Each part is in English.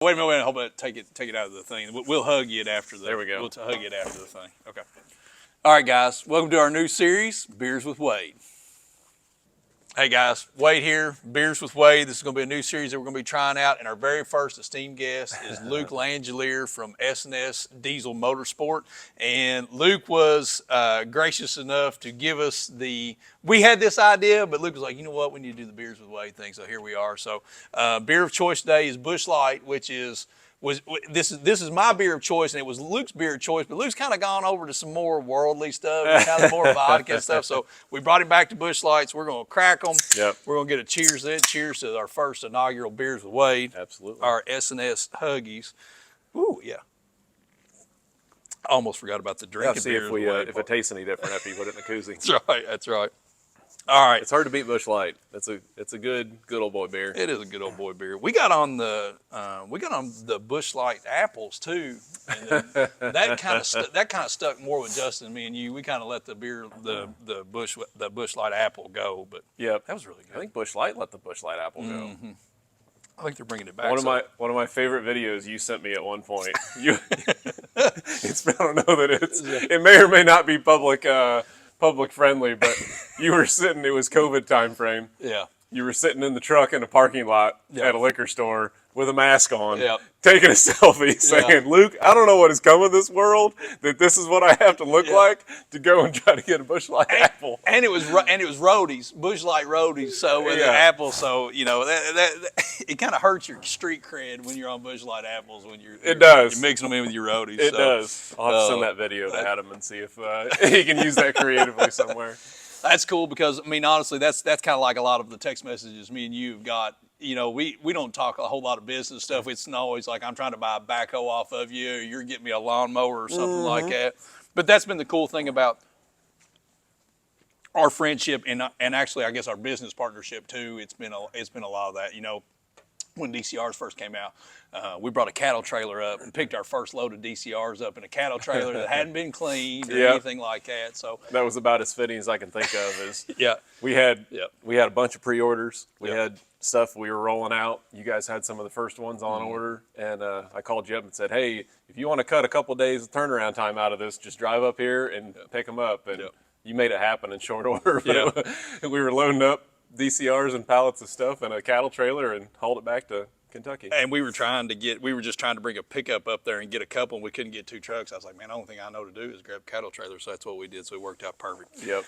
Wait a minute. Hold on. Take it out of the thing. We'll hug you after the. There we go. We'll hug you after the thing. Okay. All right, guys. Welcome to our new series, Beers with Wade. Hey guys, Wade here, Beers with Wade. This is going to be a new series that we're going to be trying out, and our very first esteemed guest is Luke Langelier from S&S Diesel Motorsport. And Luke was gracious enough to give us we had this idea, but Luke was like, you know what, we need to do the Beers with Wade thing, so here we are. So beer of choice today is Busch Light, which is this is my beer of choice, and it was Luke's beer of choice, but Luke's kind of gone over to some more worldly stuff, kind of more vodka and stuff. So we brought him back to Busch Lights. We're going to crack them. Yep. We're going to get a cheers to it. Cheers to our first inaugural Beers with Wade. Absolutely. Our S&S Huggies. Ooh, yeah. I almost forgot about the drinking See beer. if it tastes any different after you put it in the koozie. That's right. That's right. All right. It's hard to beat Busch Light. It's a good old boy beer. It is a good old boy beer. We got on the Busch Light apples too, and that kind of stuck more with Justin and me and you. We kind of let the Busch Light apple go, but yep, that was really good. I think Busch Light let the Busch Light apple go. Mm-hmm. I think they're bringing it back. One of my favorite videos you sent me at one point. I don't know that it may or may not be public friendly, but you were sitting, it was COVID time frame. Yeah. You were sitting in the truck in a parking lot at a liquor store with a mask on, Yep. taking a selfie saying, Luke, I don't know what has come of this world, that this is what I have to look like to go and try to get a Busch Light apple. And it was roadies, Busch Light roadies, so with the apple, so, you know, that it kind of hurts your street cred when you're on Busch Light apples when you're mixing them in with your roadies. It does. I'll have to send that video to Adam and see if he can use that creatively somewhere. That's cool because, I mean, honestly, that's kind of like a lot of the text messages me and you have got. You know, we don't talk a whole lot of business stuff. It's not always like I'm trying to buy a backhoe off of you, or you're getting me a lawnmower or something like that. But that's been the cool thing about our friendship and actually, I guess, our business partnership too. It's been a lot of that. You know, when DCRs first came out, we brought a cattle trailer up and picked our first load of DCRs up in a cattle trailer that hadn't been cleaned or anything like that. So that was about as fitting as I can think of. Is we had a bunch of pre-orders. We had stuff we were rolling out. You guys had some of the first ones on order, and I called you up and said, hey, if you want to cut a couple days of turnaround time out of this, just drive up here and pick them up. And you made it happen in short order. We were loading up DCRs and pallets of stuff in a cattle trailer and hauled it back to Kentucky. And we were just trying to bring a pickup up there and get a couple, and we couldn't get two trucks. I was like, man, the only thing I know to do is grab a cattle trailer, so that's what we did, so it worked out perfect. Yep.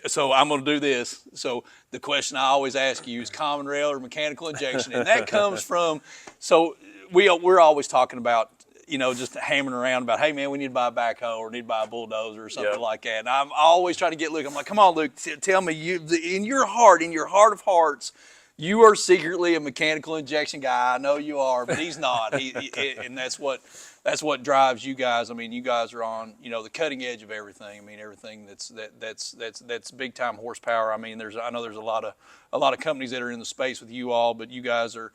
So I'm going to do this. So the question I always ask you is common rail or mechanical injection, and that comes from, so we're always talking about, you know, just hammering around about, hey man, we need to buy a backhoe or need to buy a bulldozer or something like that. And I'm always trying to get Luke. I'm like, come on, Luke, tell me, in your heart of hearts, you are secretly a mechanical injection guy. I know you are, but he's not. And that's what drives you guys. I mean, you guys are on, you know, the cutting edge of everything. I mean, everything that's big time horsepower. I mean, I know there's a lot of companies that are in the space with you all, but you guys are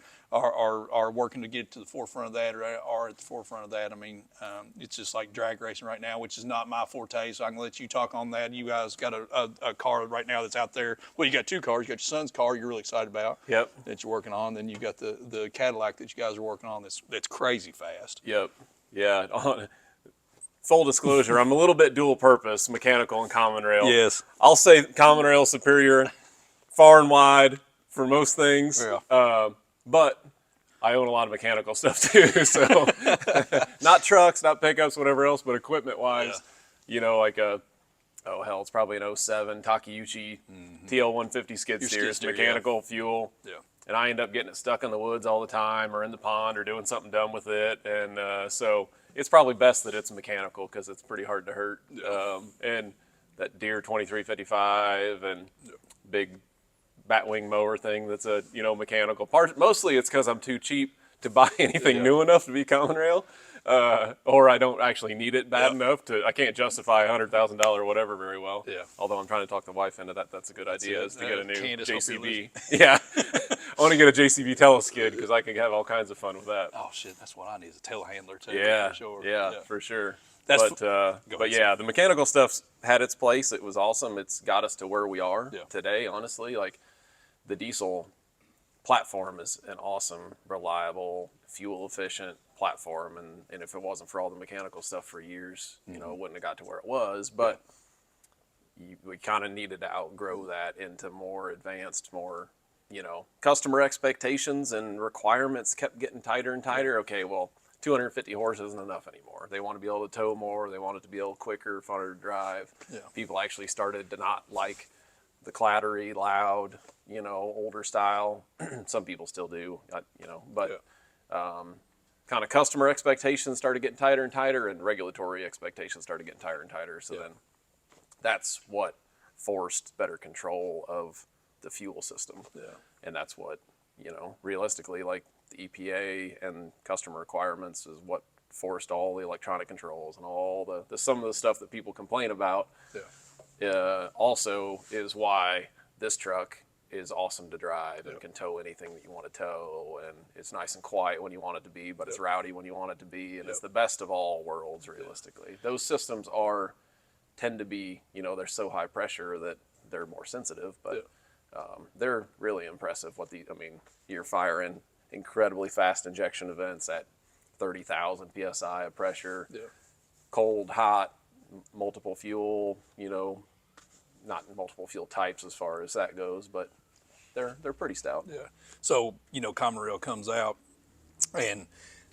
working to get to the forefront of that, or are at the forefront of that. I mean, it's just like drag racing right now, which is not my forte, so I'm going to let you talk on that. You guys got a car right now that's out there. Well, you got two cars. You got your son's car you're really excited about that you're working on. Then you got the Cadillac that you guys are working on that's crazy fast. Yep. Yeah. Full disclosure, I'm a little bit dual purpose, mechanical and common rail. Yes. I'll say common rail superior far and wide for most things. Yeah. But I own a lot of mechanical stuff too, so not trucks, not pickups, whatever else, but equipment-wise, you know, like it's probably an '07 Takeuchi TL150 skid steer. It's mechanical fuel. Yeah. And I end up getting it stuck in the woods all the time or in the pond or doing something dumb with it. And so it's probably best that it's mechanical because it's pretty hard to hurt. And that Deere 2355 and big batwing mower thing that's a mechanical part. Mostly it's because I'm too cheap to buy anything new enough to be common rail, or I don't actually need it bad enough to. I can't justify $100,000 whatever very well. Yeah. Although I'm trying to talk the wife into that. That's a good idea. Is to get a new JCB. Yeah. I want to get a JCB teleskid because I can have all kinds of fun with that. Oh shit, that's what I need, is a telehandler too. Yeah. For sure. Yeah, for sure. But yeah, the mechanical stuff's had its place. It was awesome. It's got us to where we are today, honestly. Like the diesel, platform is an awesome, reliable, fuel efficient platform, and if it wasn't for all the mechanical stuff for years, you know, it wouldn't have got to where it was. But we kind of needed to outgrow that into more advanced, more, you know, customer expectations and requirements kept getting tighter and tighter. Okay, well, 250 horses isn't enough anymore. They want to be able to tow more. They want it to be a little quicker, funner to drive. Yeah. People People actually started to not like the clattery, loud, you know, older style. Some people still do, you know, but kind of customer expectations started getting tighter and tighter, and regulatory expectations started getting tighter and tighter. So then that's what forced better control of the fuel system. Yeah. And that's what, you know, realistically, like the EPA and customer requirements is what forced all the electronic controls and all the some of the stuff that people complain about. Also is why this truck is awesome to drive and can tow anything that you want to tow, and it's nice and quiet when you want it to be, but it's rowdy when you want it to be, and it's the best of all worlds realistically. Those systems tend to be, you know, they're so high pressure that they're more sensitive, but they're really impressive. I mean, you're firing incredibly fast injection events at 30,000 psi of pressure, cold, hot, multiple fuel, you know, not multiple fuel types as far as that goes, but they're pretty stout. Yeah. So, you know, Common Rail comes out, and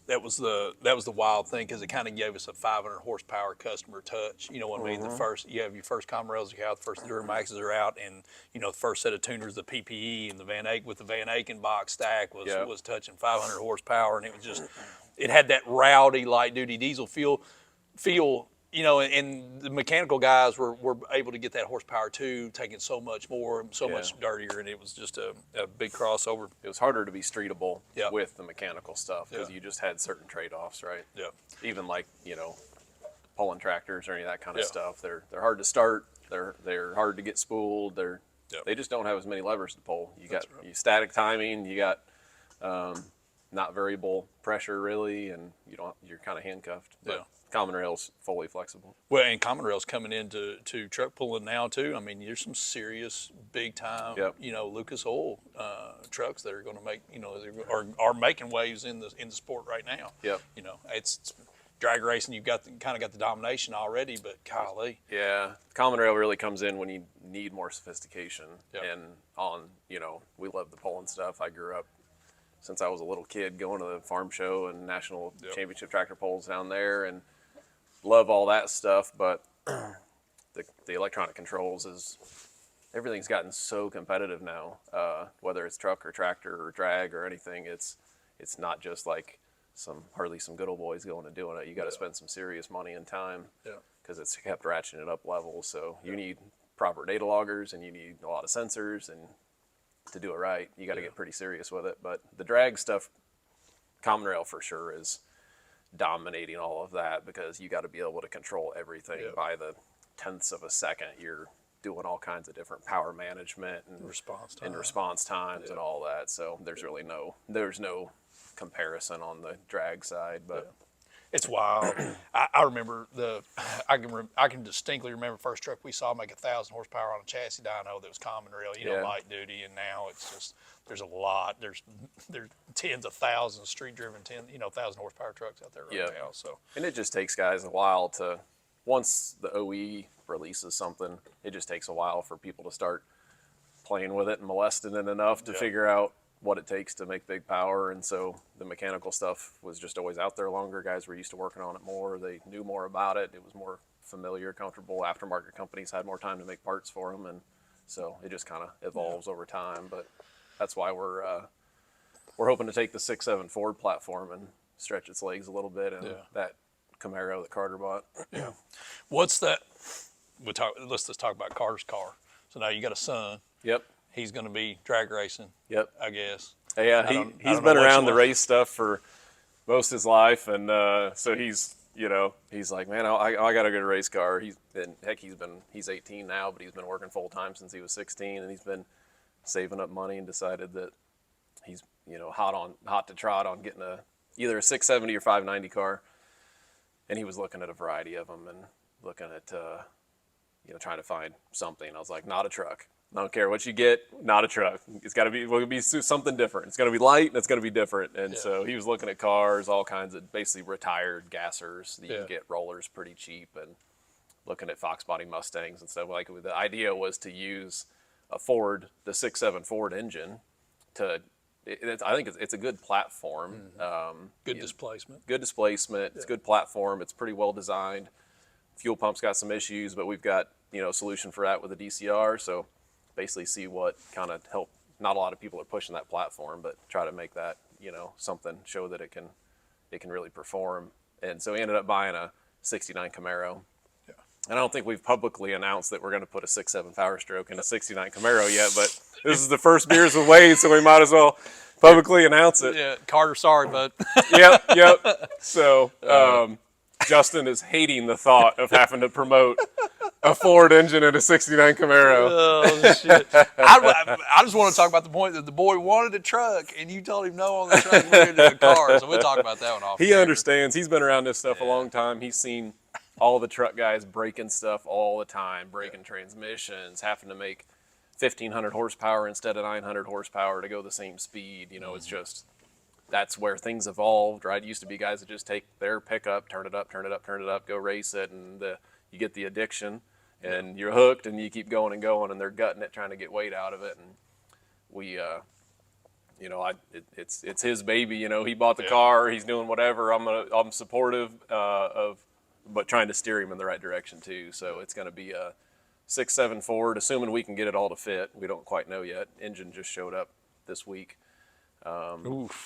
that was the wild thing, because it kind of gave us a 500 horsepower customer touch. You know what I mean? You have your first Common Rails, you have the first Duramaxes are out, and you know the first set of tuners, the PPE and the Van Eyck with the Van Eycken box stack was touching 500 horsepower, and it was just, it had that rowdy light duty diesel feel. You know, and the mechanical guys were able to get that horsepower too, taking so much more, much dirtier, and it was just a big crossover. It was harder to be streetable with the mechanical stuff, because you just had certain trade-offs, right? Yeah. Even like, you know, pulling tractors or any of that kind of stuff. They're hard to start. They're hard to get spooled. They just don't have as many levers to pull. You got you static timing. You got not variable pressure really, and you're kind of handcuffed. But Common Rail's fully flexible. Well, and Common Rail's coming into truck pulling now too. I mean, there's some serious big time, you know, Lucas Oil trucks that are going to make, you know, are making waves in the sport right now. Yep. You know, it's drag racing. You've got kind of got the domination already, but golly. Yeah, Common Rail really comes in when you need more sophistication. And you know, we love the pulling stuff. I grew up since I was a little kid going to the farm show and national championship tractor pulls down there, and love all that stuff. But the electronic controls everything's gotten so competitive now. Whether it's truck or tractor or drag or anything, it's not just like hardly some good old boys going and doing it. You got to spend some serious money and time, because it's kept ratcheting up levels. So you need proper data loggers, and you need a lot of sensors, and to do it right, you got to get pretty serious with it. But the drag stuff, Common Rail for sure is dominating all of that, because you got to be able to control everything by the tenths of a second. You're doing all kinds of different power management and response times and all that. So there's really no comparison on the drag side, but it's wild. I remember I can distinctly remember the first truck we saw make 1,000 horsepower on a chassis dyno that was Common Rail, you know, light duty, and now it's just there's a lot. There's tens of thousands street driven 1,000 horsepower trucks out there right now. So, and it just takes guys a while to, once the OE releases something, it just takes a while for people to start playing with it and molesting it enough to figure out what it takes to make big power. And so the mechanical stuff was just always out there longer. Guys were used to working on it more. They knew more about it. It was more familiar, comfortable. Aftermarket companies had more time to make parts for them, and so it just kind of evolves over time. But that's why we're hoping to take the 6.7 Ford platform and stretch its legs a little bit, and that Camaro that Carter bought. What's that? Let's just talk about Carter's car. So now you got a son. Yep. He's going to be drag racing. Yep. I guess. Yeah, he's been around the race stuff for most of his life, and so he's like, man, I got a good race car. He's 18 now, but he's been working full time since he was 16, and he's been saving up money and decided that he's hot to trot on getting either a 670 or 590 car, and he was looking at a variety of them and looking at trying to find something. I was like, not a truck. I don't care what you get, not a truck. It's got to be something different. It's got to be light and it's got to be different. And so he was looking at cars, all kinds of basically retired gassers that you can get rollers pretty cheap, and looking at Fox body Mustangs and stuff. Like, the idea was to use a Ford, the 6.7 Ford engine to, I think it's a good platform. Good displacement. Good displacement. It's a good platform. It's pretty well designed. Fuel pump's got some issues, but we've got, a solution for that with a DCR. So basically see what kind of help. Not a lot of people are pushing that platform, but try to make that, something, show that it can really perform. And so we ended up buying a 69 Camaro. Yeah. And I don't think we've publicly announced that we're going to put a 6.7 Power Stroke in a 69 Camaro yet, but this is the first Beers with Wade, so we might as well publicly announce it. Yeah, Carter, sorry, bud. Yep. So Justin is hating the thought of having to promote a Ford engine in a 69 Camaro. Oh, shit. I just want to talk about the point that the boy wanted a truck, and you told him no on the truck, we're going to do a car. So we'll talk about that one off. He understands. He's been around this stuff a long time. He's seen all the truck guys breaking stuff all the time, breaking transmissions, having to make 1,500 horsepower instead of 900 horsepower to go the same speed. It's just, that's where things evolved, right? It used to be guys that just take their pickup, turn it up, go race it, and you get the addiction, and you're hooked, and you keep going and going, and they're gutting it, trying to get weight out of it. And we, it's his baby. He bought the car, he's doing whatever. I'm supportive but trying to steer him in the right direction too. So it's going to be a 6.7 Ford, assuming we can get it all to fit. We don't quite know yet. Engine just showed up this week. And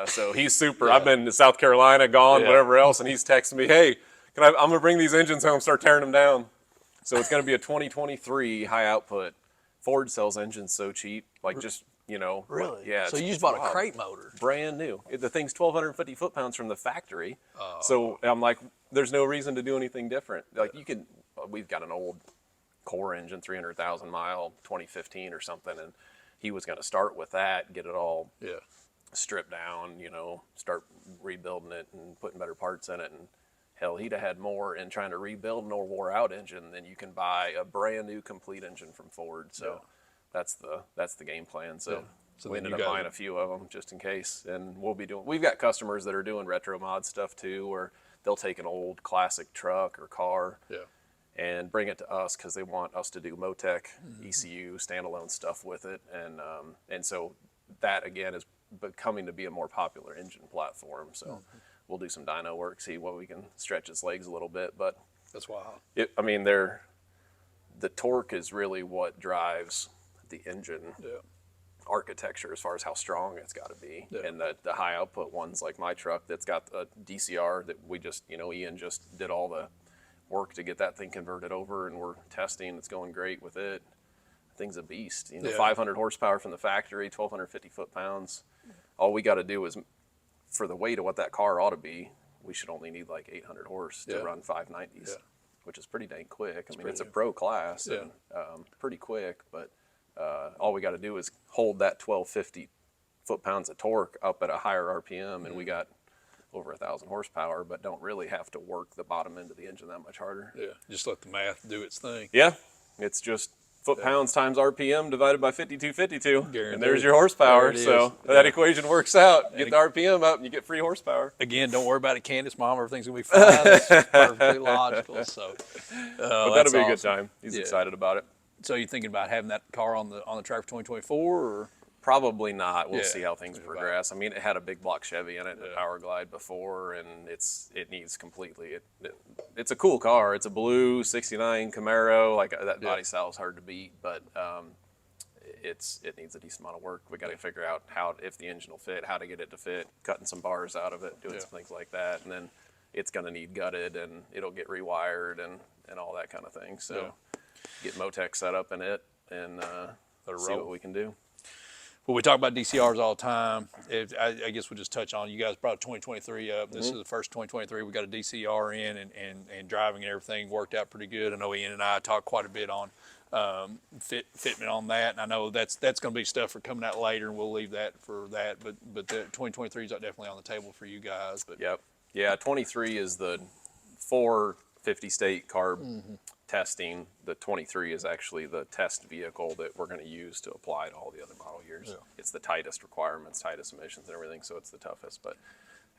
so he's super. I've been to South Carolina, gone, whatever else, and he's texting me, hey, I'm going to bring these engines home, start tearing them down. So it's going to be a 2023 high output. Ford sells engines so cheap, like just, Really? Yeah. So you just bought a crate motor. Brand new. The thing's 1,250 foot-pounds from the factory. So I'm like, there's no reason to do anything different. Like we've got an old core engine, 300,000 mile, 2015 or something, and he was going to start with that, get it all stripped down, start rebuilding it and putting better parts in it. And hell, he'd have had more in trying to rebuild an old wore out engine than you can buy a brand new complete engine from Ford. So that's the game plan. So we ended up buying a few of them just in case. And we've got customers that are doing retro mod stuff too, where they'll take an old classic truck or car and bring it to us because they want us to do Motec, ECU, standalone stuff with it. And so that, again, is becoming to be a more popular engine platform. So we'll do some dyno work, see what we can stretch its legs a little bit. But that's wild. The torque is really what drives the engine architecture as far as how strong it's got to be. And the high output ones like my truck that's got a DCR that we just, Ian just did all the work to get that thing converted over, and we're testing. It's going great with it. The thing's a beast. 500 horsepower from the factory, 1,250 foot-pounds. All we got to do is, for the weight of what that car ought to be, we should only need like 800 horse to run 590s, which is pretty dang quick. It's a pro class and pretty quick, but all we got to do is hold that 1,250 foot-pounds of torque up at a higher RPM, and we got over 1,000 horsepower, but don't really have to work the bottom end of the engine that much harder. Yeah, just let the math do its thing. Yeah, it's just foot-pounds times RPM divided by 5252, and there's your horsepower. So that equation works out. Get the RPM up, and you get free horsepower. Again, don't worry about it, Candace. Mom, everything's going to be fine. It's perfectly logical. So, but that'll be a good time. He's excited about it. So you thinking about having that car on the track for 2024, or? Probably not. We'll see how things progress. It had a big block Chevy in it, and a Power Glide before, and it needs completely. It's a cool car. It's a blue '69 Camaro. Like that body style is hard to beat, but it needs a decent amount of work. We got to figure out if the engine will fit, how to get it to fit, cutting some bars out of it, doing some things like that, and then it's going to need gutted, and it'll get rewired and all that kind of thing. So get Motec set up in it and see what we can do. Well, we talk about DCRs all the time. I guess we'll just touch on, you guys brought 2023 up. This is the first 2023. We got a DCR in, and driving and everything worked out pretty good. I know Ian and I talked quite a bit on fitment on that, and I know that's going to be stuff for coming out later, and we'll leave that for that. But the 2023 is definitely on the table for you guys. But 23 is the 450 state carb testing. The 23 is actually the test vehicle that we're going to use to apply to all the other model years. Yeah. It's the tightest requirements, tightest emissions and everything, so it's the toughest, but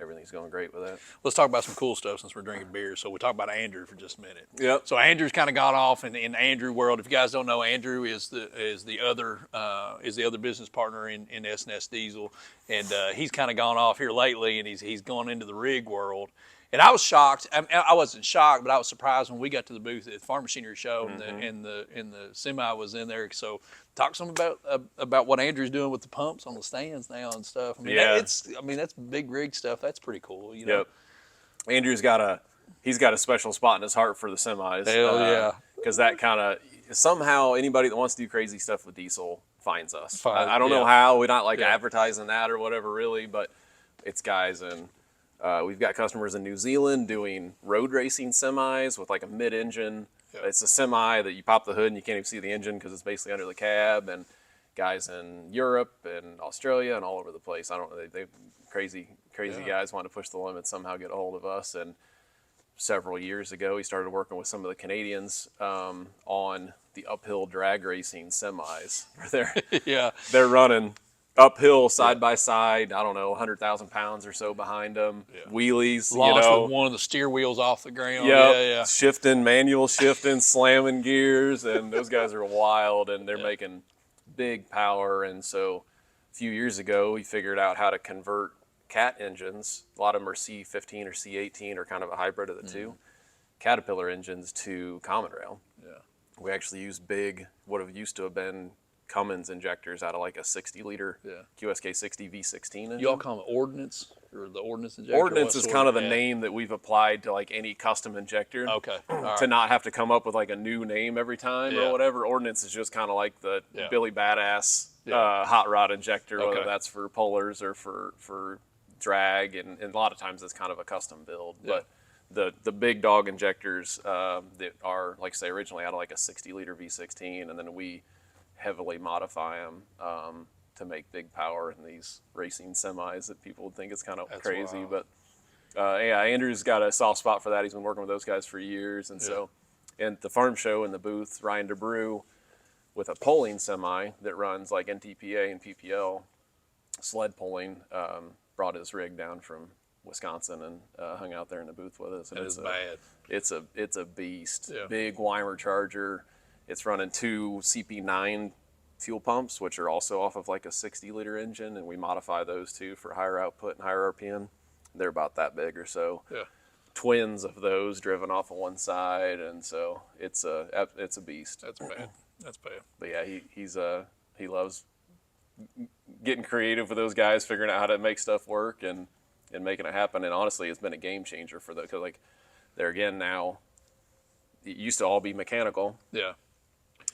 everything's going great with it. Let's talk about some cool stuff since we're drinking beer. So we'll talk about Andrew for just a minute. Yep. So Andrew's kind of gone off in Andrew world. If you guys don't know, Andrew is the other business partner in S&S Diesel, and he's kind of gone off here lately, and he's gone into the rig world. And I was shocked. I wasn't shocked, but I was surprised when we got to the booth at the Farm Machinery Show, and the semi was in there. So talk some about what Andrew's doing with the pumps on the stands now and stuff. I mean, that's big rig stuff. That's pretty cool. You know? Yep. Andrew's got a special spot in his heart for the semis. Hell yeah. Because that kind of somehow anybody that wants to do crazy stuff with diesel finds us. I don't know how. We're not like advertising that or whatever really, but it's guys and. We've got customers in New Zealand doing road racing semis with like a mid-engine. Yep. It's a semi that you pop the hood and you can't even see the engine because it's basically under the cab. And guys in Europe and Australia and all over the place. I don't know. They crazy guys want to push the limits, somehow get a hold of us. And several years ago, we started working with some of the Canadians on the uphill drag racing semis. They're running uphill side by side, I don't know, 100,000 pounds or so behind them. Yeah. Wheelies, launched with one of the steer wheels off the ground. Yep. Shifting, manual shifting, slamming gears, and those guys are wild, and they're making big power. And so a few years ago, we figured out how to convert Cat engines. A lot of them are C15 or C18 or kind of a hybrid of the two. Caterpillar engines to common rail. Yeah. We actually use big, what have used to have been Cummins injectors out of like a 60-liter QSK 60 V16 engine. You all call them ordnance or the ordnance injector? Ordnance is kind of the name that we've applied to like any custom injector. Okay. To not have to come up with like a new name every time or whatever. Ordnance is just kind of like the Billy Badass hot rod injector, whether that's for pullers or for drag, and a lot of times it's kind of a custom build. Yeah. But the big dog injectors that are, like say, originally out of like a 60-liter V16, and then we heavily modify them to make big power in these racing semis that people would think is kind of crazy. Wild. But Andrew's got a soft spot for that. He's been working with those guys for years. And so at the farm show in the booth, Ryan DeBrew with a pulling semi that runs like NTPA and PPL sled pulling, brought his rig down from Wisconsin and hung out there in the booth with us. And it's bad. It's a beast. Yeah. Big Weimer Charger. It's running 2 CP9 fuel pumps, which are also off of like a 60-liter engine, and we modify those too for higher output and higher RPM. They're about that big or so. Yeah. Twins of those driven off of one side, and so it's a beast. That's bad. That's bad. But yeah, he loves getting creative with those guys, figuring out how to make stuff work and making it happen. And honestly, it's been a game changer for because like they're again now. It used to all be mechanical. Yeah.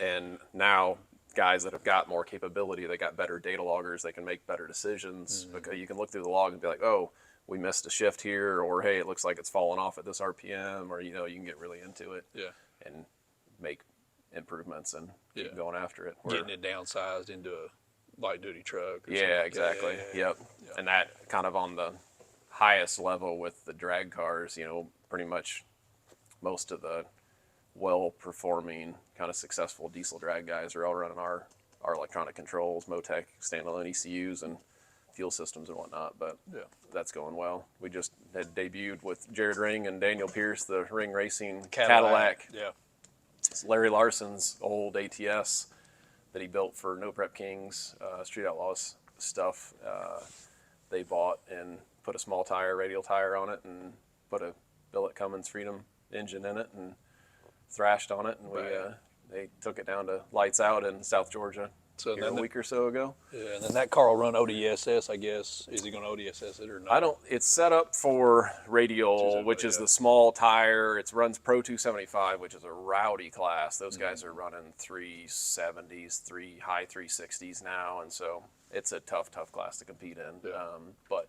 And now guys that have got more capability, they got better data loggers, they can make better decisions. Because you can look through the log and be like, oh, we missed a shift here, or hey, it looks like it's falling off at this RPM, or you can get really into it and make improvements and keep going after it. Getting it downsized into a light duty truck. Exactly. Yep. And that kind of on the highest level with the drag cars, pretty much most of the well-performing, kind of successful diesel drag guys are all running our electronic controls, Motec standalone ECUs, and fuel systems and whatnot. But that's going well. We just had debuted with Jared Ring and Daniel Pierce, the Ring Racing Cadillac. Yeah, it's Larry Larson's old ATS that he built for No Prep Kings, Street Outlaws stuff. They bought and put a small tire, radial tire on it, and put a billet Cummins Freedom engine in it, and thrashed on it, and they took it down to lights out in South Georgia a week or so ago. Yeah, and then that car will run ODSS, I guess. Is he going to ODSS it or not? It's set up for radial, which is the small tire. It runs Pro 275, which is a rowdy class. Those guys are running 370s, high 360s now, and so it's a tough class to compete in. Yeah. But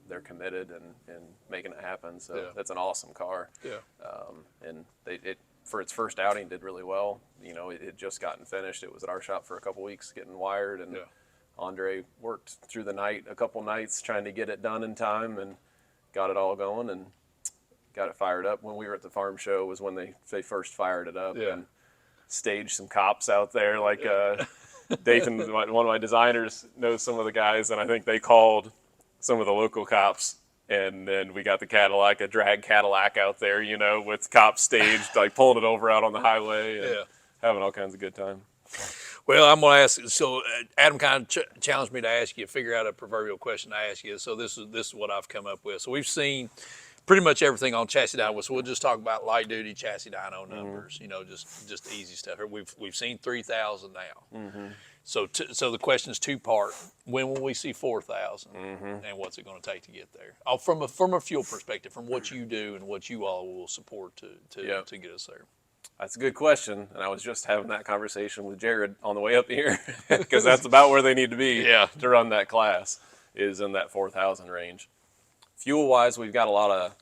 they're committed and making it happen. So that's an awesome car. Yeah. And it for its first outing did really well. It had just gotten finished. It was at our shop for a couple weeks getting wired, and Andre worked through the night, a couple nights trying to get it done in time, and got it all going and got it fired up. When we were at the farm show was when they first fired it up Yeah. and staged some cops out there. Like Dathan, one of my designers, knows some of the guys, and I think they called some of the local cops. And then we got the Cadillac, a drag Cadillac out there, you know, with cops staged, like pulling it over out on the highway and having all kinds of good time. Well, I'm going to ask. So Adam kind of challenged me to ask you, figure out a proverbial question to ask you. So this is what I've come up with. So we've seen pretty much everything on chassis dyno. So we'll just talk about light duty chassis dyno numbers. You know, just easy stuff. We've seen 3,000 now. So the question is two-part. When will we see 4,000, and what's it going to take to get there? From a fuel perspective, from what you do and what you all will support to get us there. That's a good question, and I was just having that conversation with Jared on the way up here because that's about where they need to be to run that class, is in that 4,000 range. Fuel-wise, we've got a lot of,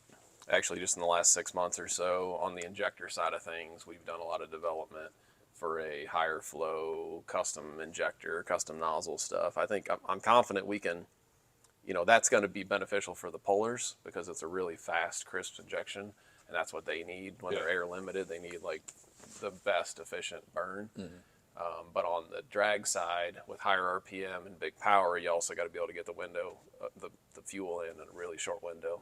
actually just in the last 6 months or so, on the injector side of things, we've done a lot of development for a higher flow, custom injector, custom nozzle stuff. I think I'm confident we can, you know, that's going to be beneficial for the pullers because it's a really fast, crisp injection. And that's what they need when they're air limited. They need like the best efficient burn. But on the drag side, with higher RPM and big power, you also got to be able to get the window, the fuel in a really short window.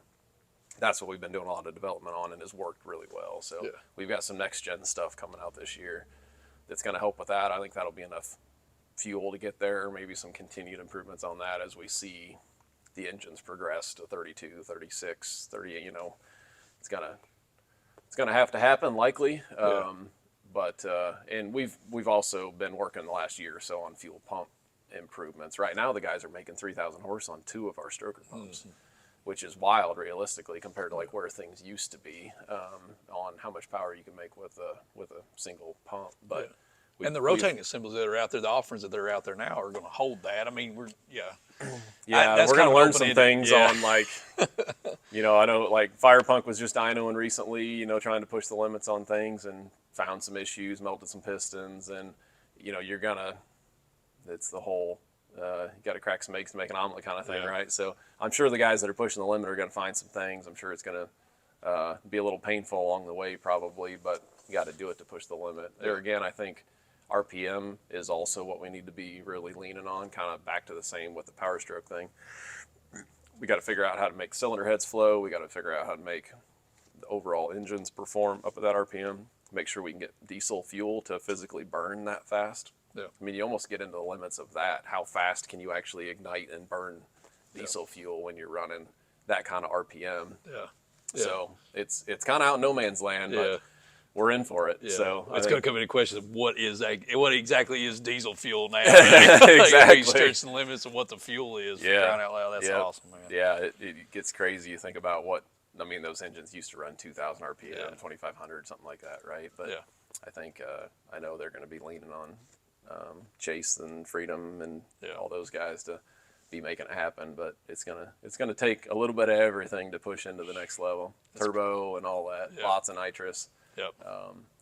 That's what we've been doing a lot of development on, and has worked really well. So we've got some next gen stuff coming out this year that's going to help with that. I think that'll be enough fuel to get there. Maybe some continued improvements on that as we see the engines progress to 32, 36, 38. You know, it's gonna have to happen likely. But and we've also been working the last year or so on fuel pump improvements. Right now, the guys are making 3,000 horse on 2 of our stroker pumps, which is wild realistically compared to like where things used to be on how much power you can make with a single pump. But and the rotating assemblies that are out there, the offerings that are out there now are going to hold that. I mean, we're we're going to learn some things on like, you know, I know like Firepunk was just dynoing recently, you know, trying to push the limits on things and found some issues, melted some pistons, and you know, it's the whole you got to crack some eggs to make an omelet kind of thing, right? So I'm sure the guys that are pushing the limit are going to find some things. I'm sure it's going to be a little painful along the way probably, but you got to do it to push the limit. There again, I think RPM is also what we need to be really leaning on, kind of back to the same with the power stroke thing. We got to figure out how to make cylinder heads flow. We got to figure out how to make the overall engines perform up at that RPM. Make sure we can get diesel fuel to physically burn that fast. I mean, you almost get into the limits of that. How fast can you actually ignite and burn diesel fuel when you're running that kind of RPM? So it's kind of out in no man's land, but we're in for it. So it's going to come into question of what exactly is diesel fuel now? Exactly. You stretch the limits of what the fuel is. For crying out loud, that's awesome, man. Yeah, it gets crazy. You think about those engines used to run 2,000 RPM, 2,500, something like that, right? But I think I know they're going to be leaning on Chase and Freedom and all those guys to be making it happen. But it's gonna take a little bit of everything to push into the next level. Turbo and all that, lots of nitrous.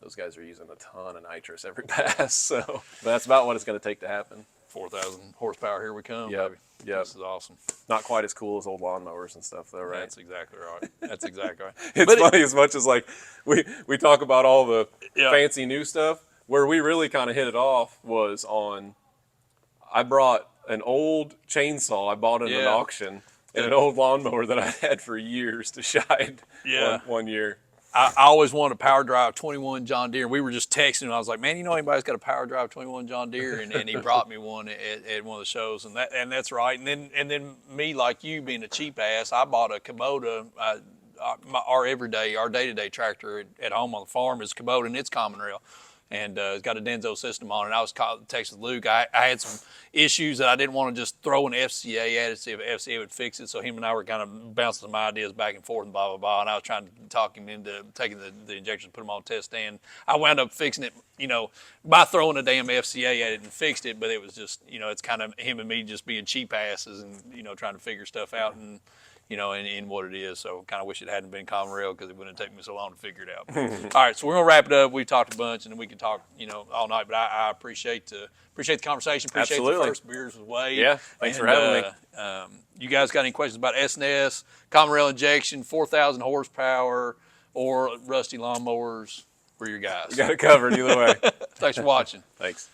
Those guys are using a ton of nitrous every pass, so that's about what it's going to take to happen. 4,000 horsepower, here we come, baby. This is awesome. Not quite as cool as old lawnmowers and stuff, though, right? That's exactly right. That's exactly right. It's funny as much as like we talk about all the fancy new stuff. Where we really kind of hit it off was on. I brought an old chainsaw I bought at an auction and an old lawnmower that I had for years to shine one year. I always wanted a power drive 21 John Deere. We were just texting, and I was like, "Man, you know anybody's got a power drive 21 John Deere?" And he brought me one at one of the shows, and that's right. And then me, like you, being a cheap ass, I bought a Kubota. Our day-to-day tractor at home on the farm is Kubota, and it's common rail. And it's got a Denso system on it. I was texting Luke. I had some issues that I didn't want to just throw an FCA at it, see if FCA would fix it. So him and I were kind of bouncing some ideas back and forth and blah, blah, blah. And I was trying to talk him into taking the injections, put them on test stand. I wound up fixing it, you know, by throwing a damn FCA at it and fixed it. But it was just, you know, it's kind of him and me just being cheap asses and, you know, trying to figure stuff out. And, you know, in what it is. So kind of wish it hadn't been common rail because it wouldn't take me so long to figure it out. All right, so we're gonna wrap it up. We talked a bunch, and then we can talk, you know, all night. But I appreciate the conversation. Appreciate Absolutely. the first beers with Wade. Yeah, thanks for having me. You guys got any questions about S&S, common rail injection, 4,000 horsepower, or rusty lawnmowers? We're your guys. You got it covered either way. Thanks for watching. Thanks.